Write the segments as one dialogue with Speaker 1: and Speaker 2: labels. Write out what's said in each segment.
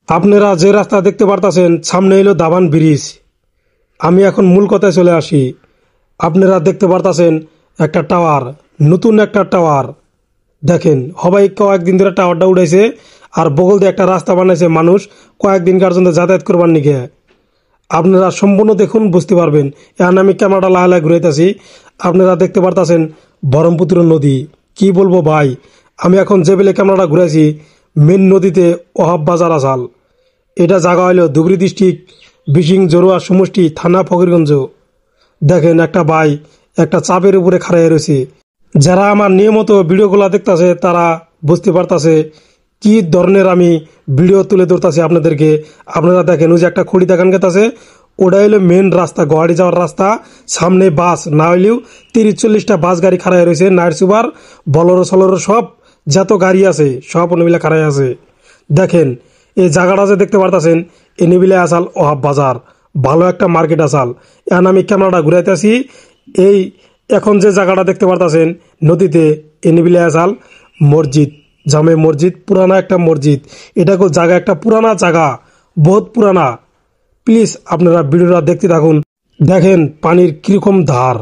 Speaker 1: আপনারা যে রাস্তা দেখতে পারতাছেন সামনে হলো দাবান ব্রিজ। আমি এখন মূল কথায় চলে আসি। আপনারা দেখতে পারতাছেন একটা টাওয়ার, নতুন একটা টাওয়ার। দেখেন সবাই কয়েকদিন ধরে টাওয়ারটা উঠাইছে আর বগল দিয়ে একটা রাস্তা বানাইছে মানুষ কয়েকদিনকার জন্য যাতায়াত করবার নিকে। আপনারা সম্পূর্ণ দেখুন, বুঝতে পারবেন। এখন আমি ক্যামেরাটা লাহে ঘুরাইতেছি। আপনারা দেখতে পারতাছেন ব্রহ্মপুত্র নদী। কি বলবো ভাই, আমি এখন যে বেলে ক্যামেরাটা ঘুরাইছি মেন নদীতে ওহাব বাজার আসাল। এটা জায়গা হইল ধুবড়ী ডিস্ট্রিক্ট বিশিং জরুয়া সমষ্টি থানা ফকিরগঞ্জ। দেখেন একটা ভাই একটা চাপের উপরে খাড়াই রয়েছে। যারা আমার নিয়মিত ভিডিওগুলো দেখতেছে তারা বুঝতে পারতাছে কি ধরনের আমি ভিডিও তুলে ধরতেছি আপনাদেরকে। আপনারা দেখেন ওই যে একটা খড়ি দেখান গেছে, ওটা হলো মেন রাস্তা, গুয়াহাটি যাওয়ার রাস্তা। সামনে বাস না হইলেও 30-40টা বাস গাড়ি খাড়াই রয়েছে, নাইট সুপার বলরো সলরো সব যত গাড়ি আছে সব মিলে খাড়াই আছে। দেখেন এই জায়গাটা যে দেখতে পারতাছেন এনিবিলে আসাল ওহাব বাজার, ভালো একটা মার্কেট আসাল। এখন আমি ক্যামেরাটা ঘুরাইতেছি। এই এখন যে জায়গাটা দেখতে পারতাছেন নদীতে এনিবিলে আসাল মসজিদ, জামে মসজিদ, পুরানা একটা মসজিদ। এটা জায়গা একটা পুরানা জায়গা, বহুত পুরানা। প্লিজ আপনারা ভিডিওটা দেখতে থাকুন। দেখেন পানির কিরকম ধার।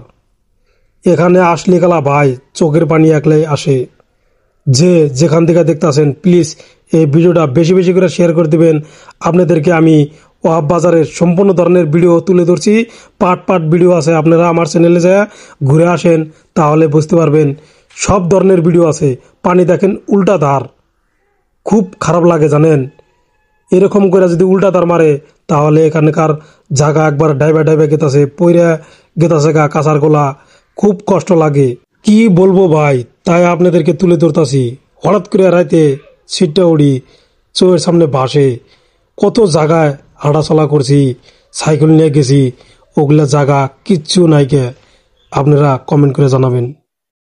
Speaker 1: এখানে আসলে গেলা ভাই চোখের পানি একলাই আসে। যে যেখান থেকে দেখতেছেন প্লিজ এই ভিডিওটা বেশি বেশি করে শেয়ার করে দিবেন। আপনাদেরকে আমি ওহাব বাজারের সম্পূর্ণ ধরনের ভিডিও তুলে ধরছি, পার্ট পার্ট ভিডিও আছে। আপনারা আমার চ্যানেলে যায় ঘুরে আসেন, তাহলে বুঝতে পারবেন সব ধরনের ভিডিও আছে। পানি দেখেন উল্টা ধার, খুব খারাপ লাগে জানেন। এরকম করে যদি উল্টা ধার মারে তাহলে এখানকার জায়গা একবার ডাইবা ডাইবা গেতাছে, পইরা গেতাছে গা কাঁচার গোলা, খুব কষ্ট লাগে। কি বলবো ভাই, তাই আপনাদেরকে তুলে ধরতাছি। হঠাৎ করে রাইতে সিটটা উড়ি চোখের সামনে ভাসে। কত জায়গায় হাঁটাচলা করছি, সাইকেল নিয়ে গেছি, ওগুলা জায়গা কিচ্ছু নাই কে। আপনারা কমেন্ট করে জানাবেন।